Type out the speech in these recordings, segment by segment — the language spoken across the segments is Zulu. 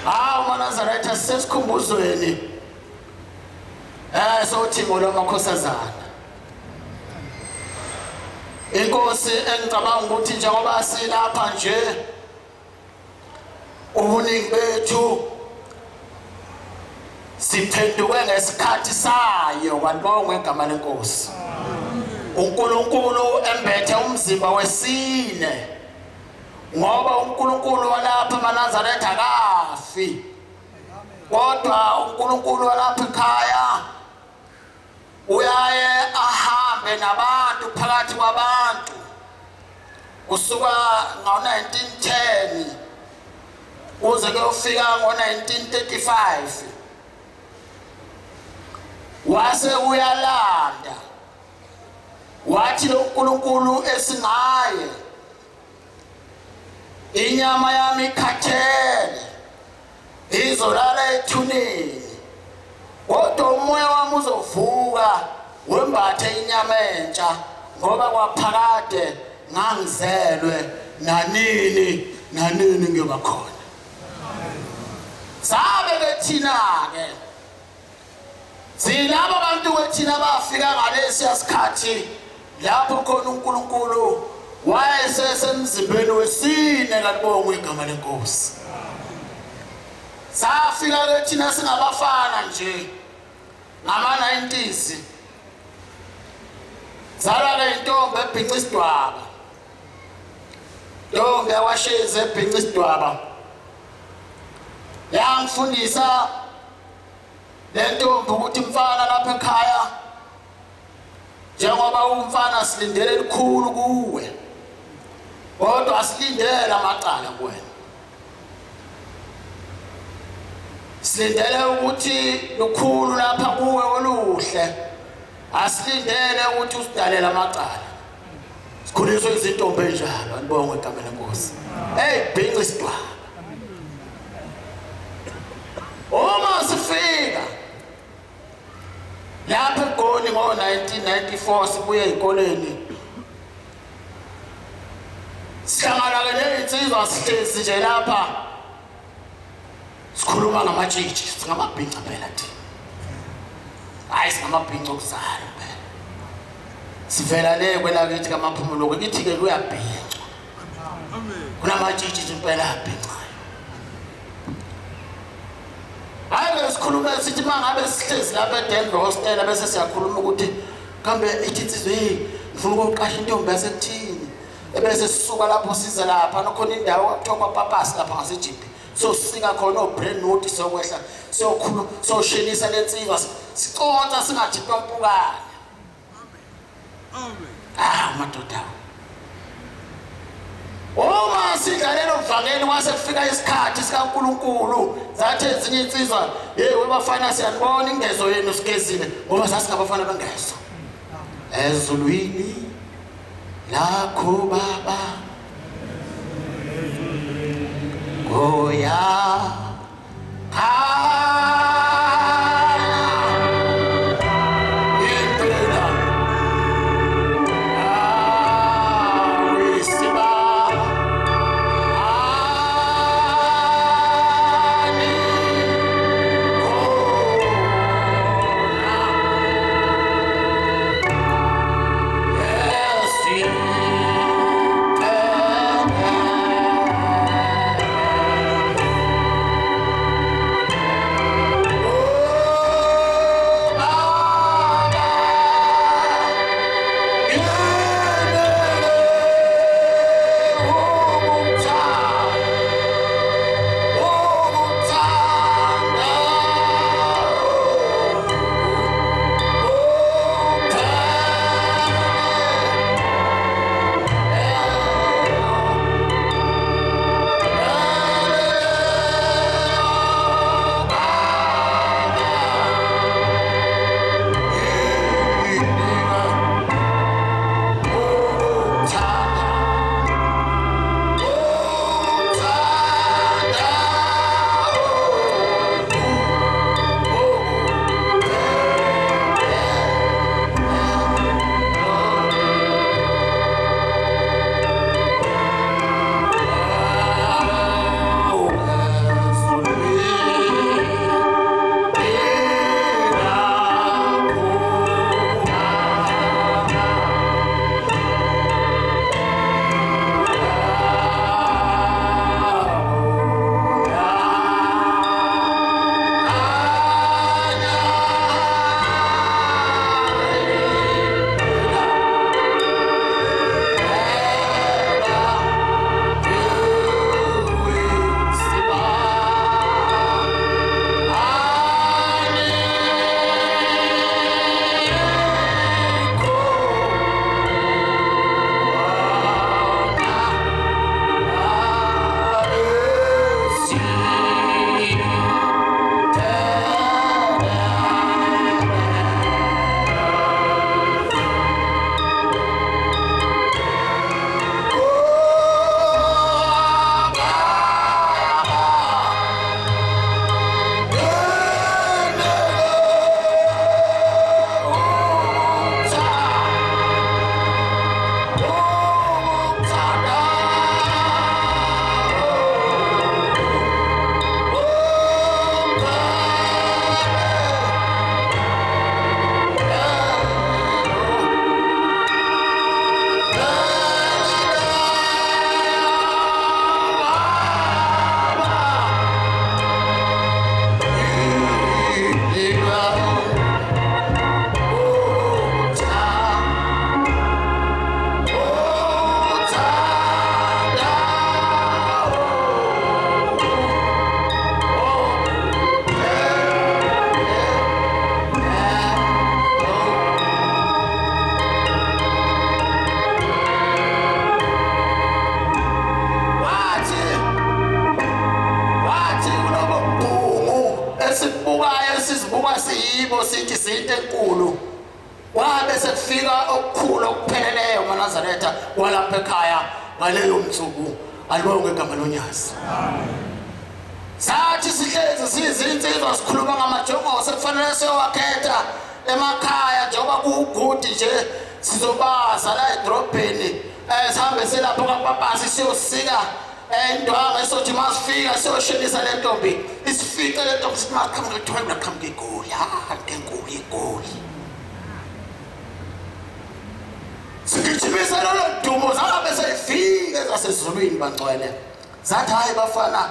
uManazaretha sesikhumbuzweni sothimbo lwamakhosazana. Inkosi engicabanga ukuthi njengoba silapha nje ubuningi bethu siphenduke ngesikhathi sayo kanibonga igama lenkosi. uNkulunkulu embethe umzimba wesine ngoba uNkulunkulu walapha eManazaretha akafi. Kodwa uNkulunkulu walapha ekhaya uyaye ahambe nabantu phakathi kwabantu kusuka ngo-1910 kuze kuyofika ngo-1935 wase uyalanda wathi lo uNkulunkulu esingaye inyama yami ikhathele izolala ethuneni kodwa umoya wami uzovuka wembathe inyama entsha ngoba kwaphakade ngangizelwe nanini ngiyoba khona. Sabe ke thina ke silabo bantu kwethina bafika ngalesi sikhathi lapho khona uNkulunkulu wayesesemzimbeni wesine kanibonga igama lenkosi. Safika ke thina singabafana nje ngama-90s. Zalwa ke intombi ebhinca isidwaba. Intombi yawashezi ebhinca isidwaba. Yangifundisa le ntombi ukuthi mfana lapha ekhaya njengoba umfana silindele elikhulu kuwe kodwa asilindele amacala kuwena. Silindele ukuthi lukhulu lapha kuwe oluhle asilindele ukuthi usidalela amacala. Sikhuliswe izintombi enjalo anibonge igama lenkosi. Bhinca isidwaba. Uma sifika lapha eGoli ngo-1994 sibuye ezikoleni sihlangana nezinsizwa sihlezi nje lapha sikhuluma ngamatshitshi singamabhinca phela thina. Hayi singamabhinca okuzala phela. Sivela le kwelakithi kaMaphumulo kithi ke kuyabhincwa. Kunamatshitshi impela abhincayo. Hayi sikhuluma sithi mangabe sihlezi lapha eDenver hostel bese siyakhuluma ukuthi kambe ithitsizwe ngifuna ukuqasha intombi yasekuthini ebese sisuka lapho size lapha nokhona indawo okuthiwa kwaPapasi lapha ngaseJiphi. So sika khona obrand note sokwehla sokhulu soshelisa lensizwa siconsa singathi tompukane. Madoda. Uma sidlalela umvangeli wase kufika isikhathi sikaNkulunkulu zathi ezinye insizwa webafana siyanibona ingezo yenu sigezile ngoba sasingabafana bengezo. Ezulwini lakho baba goya esibukayo sizibuka siyibo sithi sinte enkulu wabe sekufika okukhulu okupheleleyo uManazaretha kwalapha ekhaya ngaleyo mtsuku alibonge igama loNyazi sathi sihlezi sizinsizwa sikhuluma ngamajongo sekufanele siyowakhetha emakhaya njengoba kugudi nje sizobaza la edrobheni sihambe silapho kaPapasi siyosika endwanga esothi masifika siyoshelisa le ntombi isifice le ntombi sithi makhambe ngithwala khambe igoli enkulu igoli sigijimisa lolo dumo zangabe seyifike zasezulwini bangcwele zathi hayi bafana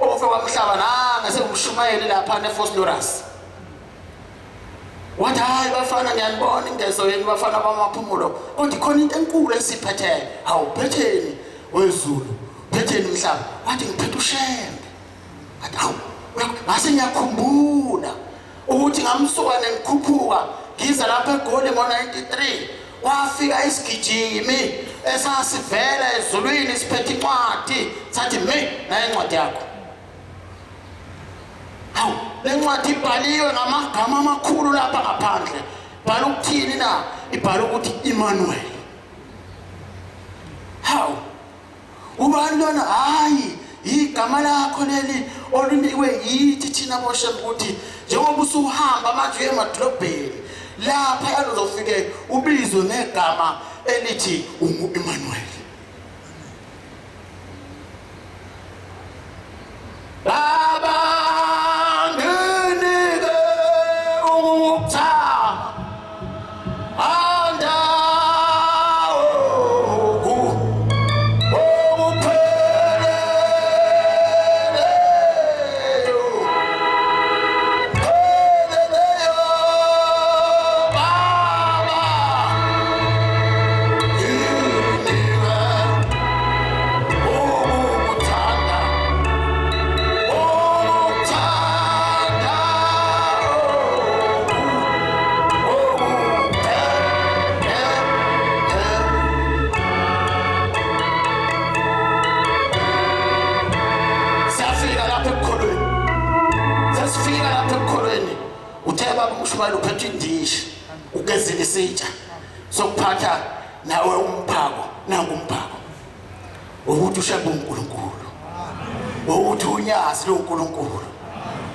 ofe kwamhlaba nanga sengumshumayeli lapha neFosloras wathi hayi bafana ngiyanibona ingezo yenu bafana bamaphumulo kodwa khona into enkulu esiphetheyo awuphetheni wezulu phetheni mhlaba wathi ngiphethe uShembe wathi hawu ngase ngiyakhumbula ukuthi ngamsuka nengikhuphuka ngiza lapha eGoli ngo93 wafika isigijimi esasivela ezulwini siphethe incwadi sathi nayi incwadi yakho hawu le ncwadi ibhaliwe ngamagama amakhulu lapha ngaphandle bhala ukuthini na ibhala ukuthi Emmanuel hawu ubani lona hayi igama lakho leli olunikwe yithi thina boShembe ukuthi njengoba usuhamba manje emadolobheni lapha yalozofike ubizwe ngegama elithi uEmmanuel baba nginike ukuthama umshumali uphethe indishi ugezile isitsha sokuphatha nawe umphako nangumpako ukuthi uShembe uNkulunkulu ukuthi uNyazi lo uNkulunkulu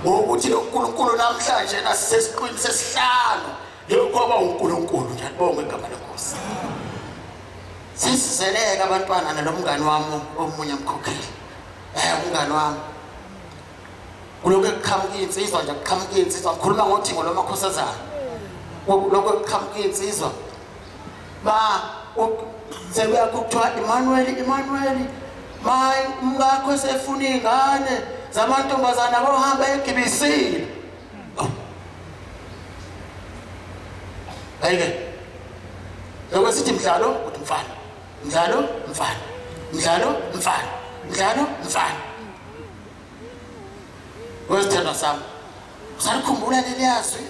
ukuthi lo uNkulunkulu namhlanje nasesiqwini sesihlanu yokuba uNkulunkulu ngiyabonga igama leNkosi sesizeleka abantwana nalomngani wami omunye umkhokheli umngani wami kuloko ekuqhamuka insizwa nje ekuqhamuka insizwa ngikhuluma ngothingo lwamakhosazana lokho ekuqhamuka insizwa sekuyakuthiwa Emmanuel mayi umkakho sefuna ingane zamantombazana abohamba egibisile ayike lokho sithi mdlalo uthi mfana mdlalo mfana mdlalo mfana mdlalo mfana wesithando sami usalikhumbula leliyazwi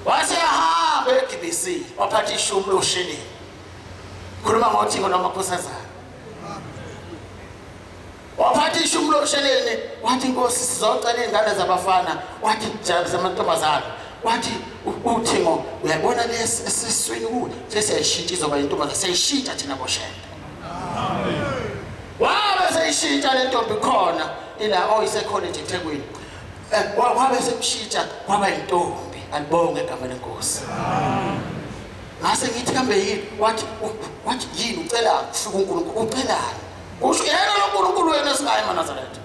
wasehamba egibisile waphatha ishumu losheleni khuluma ngothingo lwamakhosazana waphatha ishumu losheleni wathi inkosi sizocela izingane zabafana wathi jabu zamantombazana wathi uthingo uyabona lesiswini kude sesiyashintsha izoba intombazana seyishintsha thina boShembe wabe seyishintsha le ntombi khona ila oyise college eThekwini wabe semshintsha kwaba intombi alibonge igama leNkosi ngase ngithi kambe yini wathi yini ucela kufika uNkulunkulu ucelani usho yena lo uNkulunkulu wena esingayi eManazaretha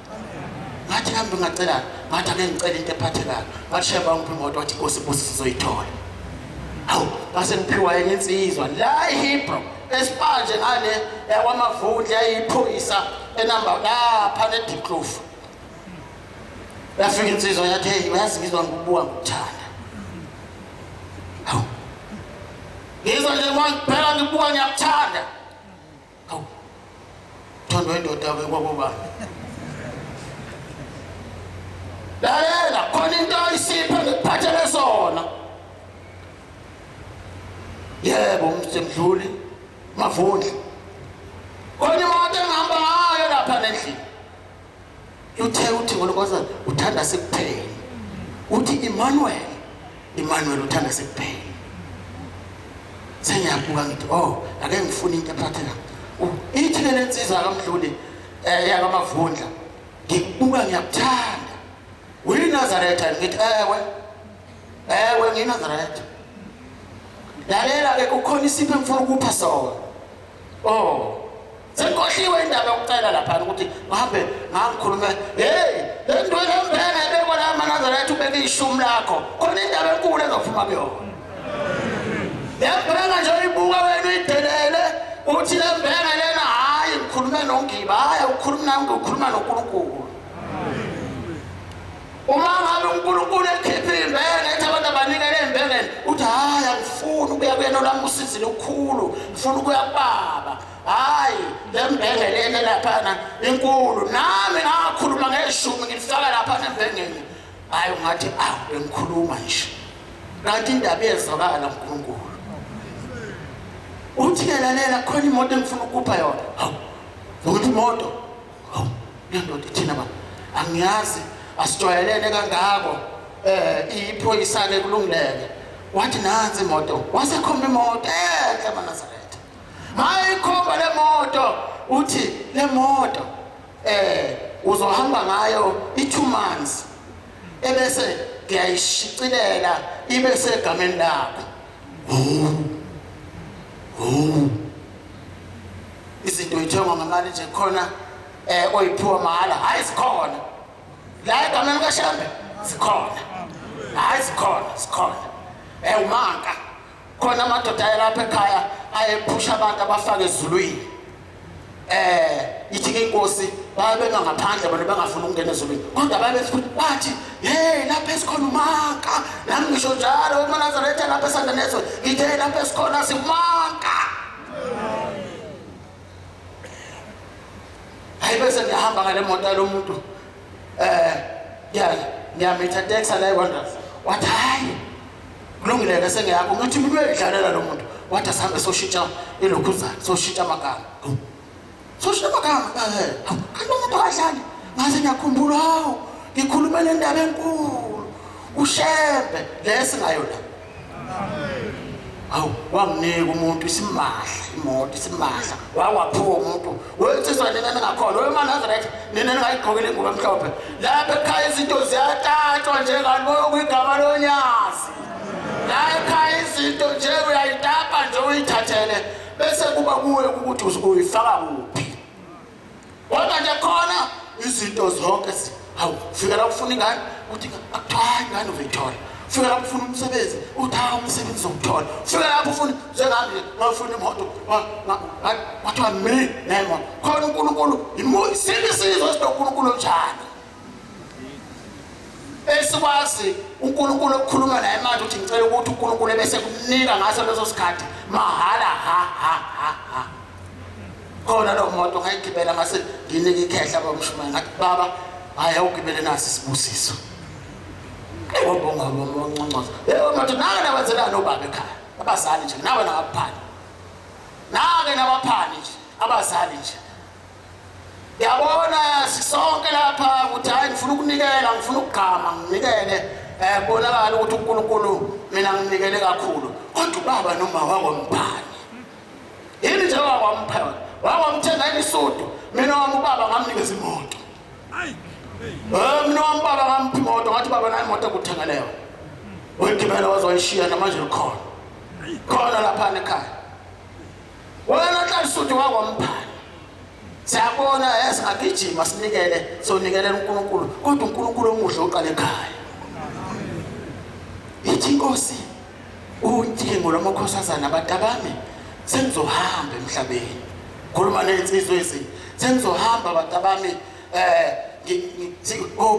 ngathi kambe ngacelani ngathi ake ngicela into ephathekayo ngathi Shembe ngiphe imoto wathi Nkosi busi sizoyithola hawu base ngiphiwa enye insizwa la eHebrew espanje ngale kwamavundla ayiphoyisa enamba lapha neDikloof yafika insizwa yathi hey uyazi ngizwa ngikubuka ngokuthanda hawu ngizwa nje phela ngibuka ngiyakuthanda hawu thando indoda kwabobani lalela khona into ayisipha ngikuphathele sona yebo umsemdluli mavundla khona imoto engihamba ngayo lapha endlini uthe uthi ngolokwazi uthanda sekuphela uthi Emmanuel uthanda sekuphela sengiyabuka ngithi oh ake ngifuna into ephathela ithi lensizwa kaMdluli yakamavundla ngikubuka ngiyakuthanda uyiNazaretha ngithi ewe ngiNazaretha lalela ke kukhona isipho engifuna ukupha sona oh senkohliwe indaba yokucela lapha ukuthi ngahambe ngangikhulume le nto lembenge beko la maNazaretha ubeke ishumi lakho khona indaba enkulu ezophuma kuyona yabheka nje uyibuka wena uyidelele uthi lembenge lena hayi ngikhulume noNgiba hayi ukhuluma nami ngikhuluma noNkulunkulu uma ngabe uNkulunkulu ekhipha imbenge ethi abantu abanikele imbengeni uthi hayi angifuni ukuya kuyena olami usizi lukhulu ngifuna ukuya kubaba hayi lembenge lena lapha inkulu nami ngakhuluma ngeshumi ngifaka lapha embengeni hayi ungathi bengikhuluma nje kanti indaba yezwakala uNkulunkulu uthi lalela khona imoto engifuna ukupha yona ukuthi imoto ndoda ithina ba angiyazi asijwayelene kangako iphoyisane kulungileke wathi nansi imoto wasekhomba imoto enhle maNazaretha mayikhomba le moto uthi le moto uzohamba ngayo i2 months ebese ngiyayishicilela ibe segameni lakho izinto ithengwa ngamali nje khona oyiphiwa mahala hayi sikhona la egameni kaShambe sikhona hayi sikhona umanka khona amadoda lapha ekhaya ayephusha abantu abafake ezulwini ithi inkosi babenga ngaphandle bona bengafuna ukungena ezulwini kodwa bathi hey lapha esikhona umanka nami ngisho njalo maNazaretha lapha esandanezo ngithe lapha esikhona simanka hayi bese ngihamba ngale moto yalomuntu ngiyamitha taxi la eWonders wathi hayi kulungile sengiyakho ngithi uyidlalela lo muntu wathi asambe soshintsha elokhuzana soshintsha amagama kanti umuntu akadlali ngaze ngiyakhumbula ngikhuluma nendaba enkulu uShembe lesingayo la wanginika umuntu isimahla imoto isimahla wawaphuwa umuntu wensizwa nina ningakhona weMaNazaretha nina ningayigqokela ingubo emhlophe lapha ekhaya izinto ziyatatshwa njengani kwigama lonyasi la ekhaya izinto nje uyayitapa nje uyithathele bese kuba kuwe ukuthi uyifaka kuphi kodwa nje khona izinto zonke fika la ufuna ingane uthi akuthayi ngani uveyithola fika lapho ufuna umsebenzi uthi umsebenzi uzokuthola fika lapho ufuna njengami ngafuna imoto wathiwa mina nemo khona uNkulunkulu isizwe esinoNkulunkulu njalo esikwazi uNkulunkulu ukukhuluma naye manje uthi ngicela ukuthi uNkulunkulu ebese kunika ngaso leso sikhathi mahala ha khona lo moto ngayigibela ngase nginike ikhehla bomshumane ngathi baba hayi awugibele nasi isibusiso wabonga bonconcoza manje nake nawenzelana ubaba ekhaya abazali nje nawe nabaphani nake nabaphani nje abazali nje yabona sisonke lapha ukuthi hayi ngifuna ukunikela ngifuna ukugama nginikele bonakala ukuthi uNkulunkulu mina nginikele kakhulu kodwa ubaba noma wakwamphani yini nje wakwamphani wakwamthenga ilisudu mina wami ubaba ngamnikeza imoto mina wami baba ngamphi imoto ngathi baba nayi imoto ekuthenga leyo wegibela wazoyishiya namanje khona lapha ekhaya wena xa isudu wakwamphani siyabona esingagijima sinikele sonikelela uNkulunkulu kodwa uNkulunkulu omuhle oqala ekhaya ithi inkosi uthi ngolamakhosazana abantu abami sengizohamba emhlabeni khuluma nensizwe ezi sengizohamba abantu abami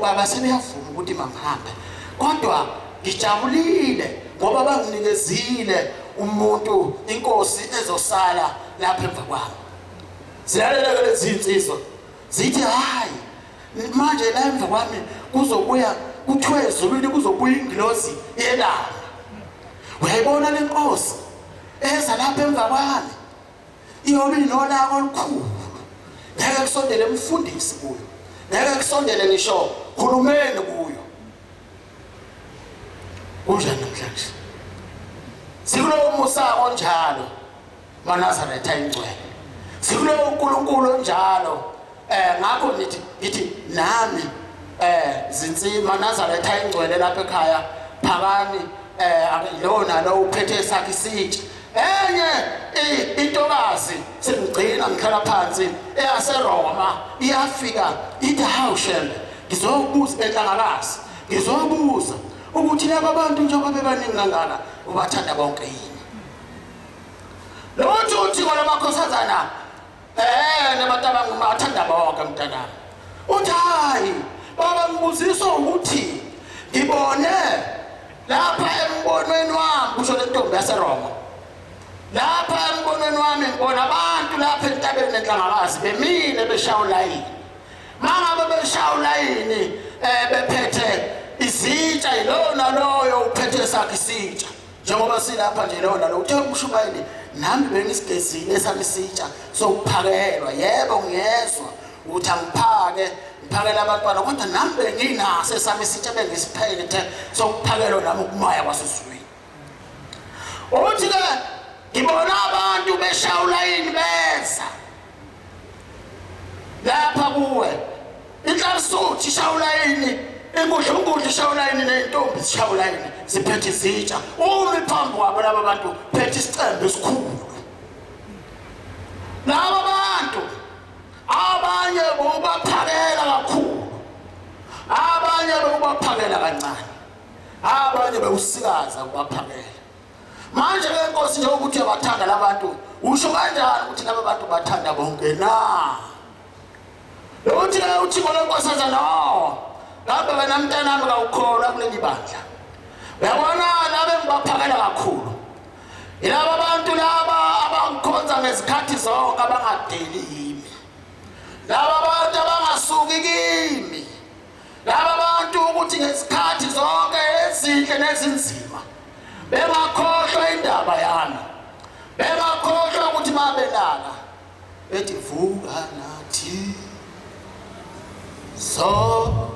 baba seniyavuma ukuthi mangihambe kodwa ngijabulile ngoba banginikezile umuntu inkosi ezosala lapha emva kwami silalela lezi insizwa zithi hayi manje la emva kwami kuzobuya kuthiwe ezulwini kuzobuya ingilosi yelanga uyayibona le nkosi eza lapha emva kwami iyobe inolaka olukhulu ngeke kusondele umfundisi kuyo ngeke kusondele ngisho khulumeni kuyo kunjani namhlanje sikulo musa onjalo maNazaretha ayingcwele sikulo uNkulunkulu onjalo ngakho ngithi nami zintsima Nazaretha ayingcwele lapha ekhaya phakani lona lo uphethe sakhe isitsha enye intokazi sengigcina ngihlala phansi eyaseRoma iyafika ithi hawu shembe ngizokubuza enhlangakazi ngizobuza ukuthi laba bantu njengoba bebaningi kangaka ubathanda bonke yini lo uthi kwalamakhosazana nabantu abangibathanda bonke mntanami uthi hayi baba ngibuziswa ukuthi ngibone lapha embonweni wami kusho le ntombi yaseRoma lapha embonweni wami ngibona abantu lapha entabeni enhlangakazi bemile beshawulayini mangabe beshawulayini bephethe isitsha ilona loyo uphethe sakhe isitsha njengoba silapha nje lona lo uthe umshumayeli nami bengisigezile esami isitsha sokuphakelwa yebo ngiyezwa ukuthi ngiphakela abantwana kodwa nami benginaso esami isitsha bengisiphethe sokuphakelwa nami ukumaya kwasesizweni uthi ke ngibona abantu beshawulayini beza lapha kuwe inhlansuthi shawulayini inkudla shawulayini nentombi shawulayini ziphethe izitsha umi phambi kwabo laba bantu phethe isicembe esikhulu laba bantu abanye bobaphakela kakhulu abanye bobaphakela kancane abanye bewusikaza ukubaphakela manje ke inkosi nje ukuthi abathanda labantu usho kanjani ukuthi laba bantu bathanda bonke na uthi kolonkosaza no ngabe wena mntana nami kawukholwa kuleli bandla uyabona labe ngibaphakela kakhulu ilaba bantu laba abangikhonza ngezikhathi zonke abangadeli yimi laba bantu abangasuki kimi laba bantu ukuthi ngezikhathi zonke ezinhle nezinzima bengakhohlwa indaba yami bengakhohlwa ukuthi mabelala ethi vuka nathi so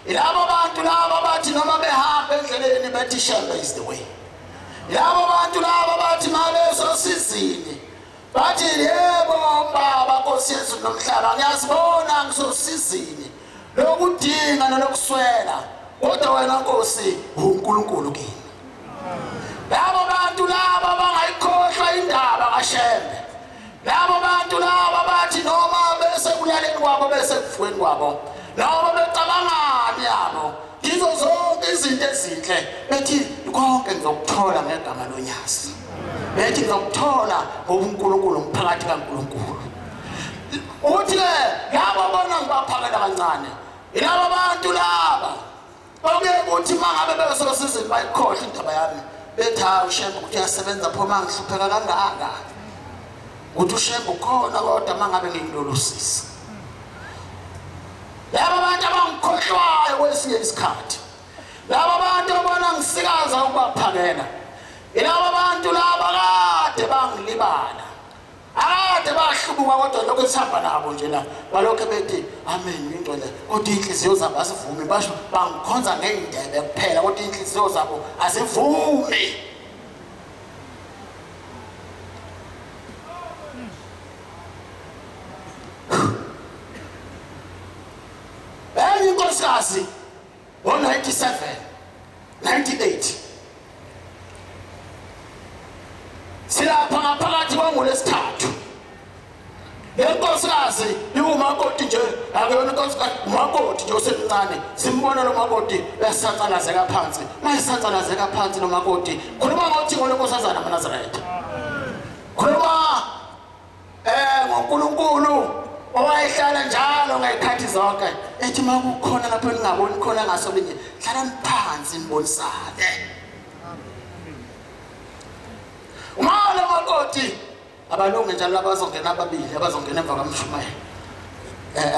ilabo bantu laba bathi noma behamba endleleni bethi Shembe is the way ilabo bantu laba bathi maleso sizini bathi yebo baba Nkosi Yesu nomhlaba ngiyazibona ngisosizini lokudinga nalokuswela kodwa wena Nkosi uNkulunkulu kimi labo bantu laba bangayikhohlwa indaba kaShembe labo bantu laba bathi noma bese kulaleni kwabo bese kufweni kwabo labo becabangani yabo kizo zonke izinto ezinhle bethi konke ngizokuthola ngegama lonyasi bethi ngizokuthola ngoba uNkulunkulu umphakathi kaNkulunkulu uthi labo bona ngibaphakela kancane ilabo bantu laba okuthi mangabe besosizini bayikhohle indaba yami bethi uShembe ukuthi uyasebenza pho mangihlupheka kangaka uthi uShembe ukhona kodwa mangabe ngingilolosisa laba bantu abangikhohlwayo kwesinye isikhathi laba bantu abona ngisikaza ukubaphakela Ilaba abantu laba kade bangilibala. Akade bahlubuka kodwa lokho esihamba nabo nje la. Balokho bethi amen into le. Kodwa inhliziyo zabo azivumi basho bangikhonza ngeindebe kuphela kodwa inhliziyo zabo azivumi. Inkosikazi ngo-97, 98 silapha ngaphakathi kwaNgolwesithathu. Le nkosikazi iwumakoti nje, akuyona inkosikazi, umakoti nje osemncane. Simbona lo makoti esasalazeka phansi. Mayisasalazeka phansi lo makoti. Khuluma ngoThixo lenkosazana amaNazaretha. Khuluma ngoNkulunkulu owayehlala njalo ngayikhathi zonke. Ethi makukhona lapho ningaboni khona ngasolinye, hlalani phansi nibonisane. Umalo makoti abalungu njalo abazongena ababili abazongena emva kaMshumayeli.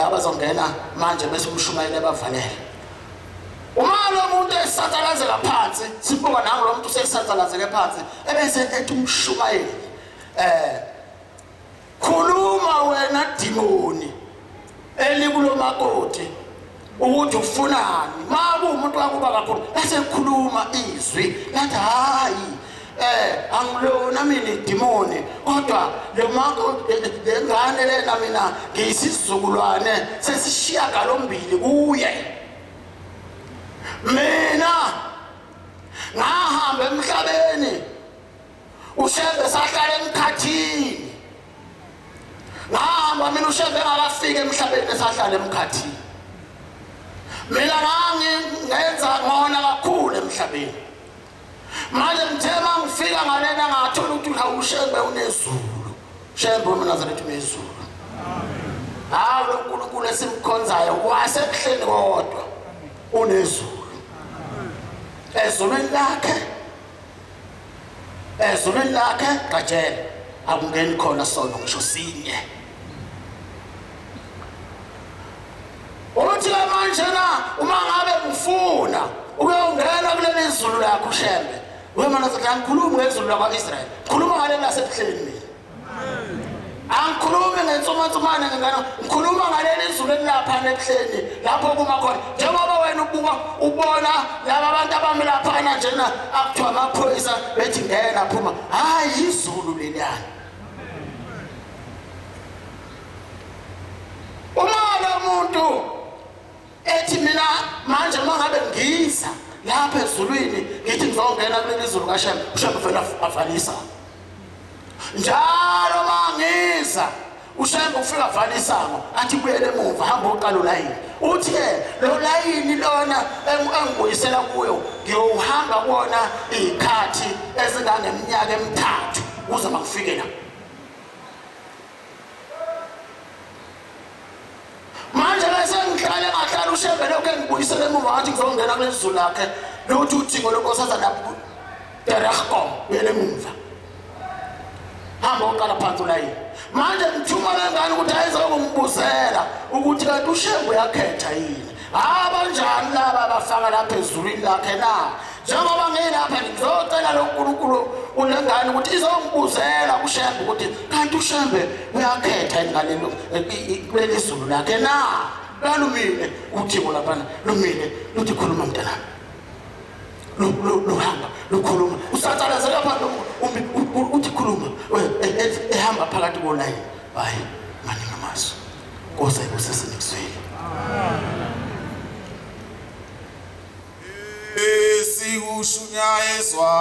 Abazongena manje bese uMshumayeli abavalele. Umalo umuntu esasalazeka phansi, sibuka nangu lo muntu usesasalazeke phansi, ebese ethi uMshumayeli khuluma wena dimoni elikulo makoti ukuthi ufunani. Maku umuntu wakuba kakhulu bese ekhuluma izwi lathi hayi angilona mina idimoni kodwa le mako lengane lena mina ngiyisizukulwane sesishiya galombili kuye. Mina ngahamba emhlabeni uShembe sahlala emkhathini. Ngahamba mina uShembe engakafika emhlabeni esahlala emkhathini. Mina ngenza ngona kakhulu emhlabeni. Manje ngithema ngifika ngalena ngathola ukuthi uShembe unezulu. Shembe uMnazaretha unezulu. Hayi lo uNkulunkulu esimkhonzayo wasebuhleni kodwa unezulu. Ezulwini lakhe qajela akungeni khona sono ngisho sinye. Uthi manje na uma ngabe ngifuna ukuyongena kuleli izulu lakho uShembe, wena Nazaretha ngikhuluma ngezulu lakwaIsrayeli, ngikhuluma ngale lasebuhleni mina. Angikhulumi ngensomansumane ngengane, ngikhuluma ngaleli izulu elapha ebuhleni lapho kuma khona. Njengoba wena ubona laba abantu abami lapha njena akuthiwa amaphoyisa bethi ngena phuma, hayi izulu leliyana. Uma lo muntu ethi mina manje mangabe ngiza lapha ezulwini ngithi ngizongena kuleli izulu kaShembe, uShembe vele avalisa. Njalo mangiza uShembe ufika avalisango athi kuyele emuva hamba oqala ulayini. Uthi lo layini lona engibuyisela kuyo ngiyohamba kuona izikhathi ezingangeminyaka emithathu ukuze makufike la. Manje bese ngihlale ngahlala uShembe lokho engibuyisela emuva ngathi ngizongena kuleli izulu lakhe lokuthi uThixo lenkosazana Terahkom uyele emuva. Hamba oqala phansi ulayini. Manje ngithuma lengane ukuthi ayizokumbuzela ukuthi kanti uShembe uyakhetha yini. Abanjani laba abafaka lapha ezulwini lakhe na? Njengoba ngilapha ngizocela lo uNkulunkulu ulengane ukuthi izongibuzela uShembe ukuthi kanti uShembe uyakhetha yini ngalelo kuleli izulu lakhe na? Lalumile uThixo lapha lumile luthi khuluma mntanami. Luhamba lukhuluma usatsalaze lapha uthi khuluma ehamba phakathi kolayini. Hayi manje ngamaso Nkosi ayikusesenikuzwile. Esikushunyayezwa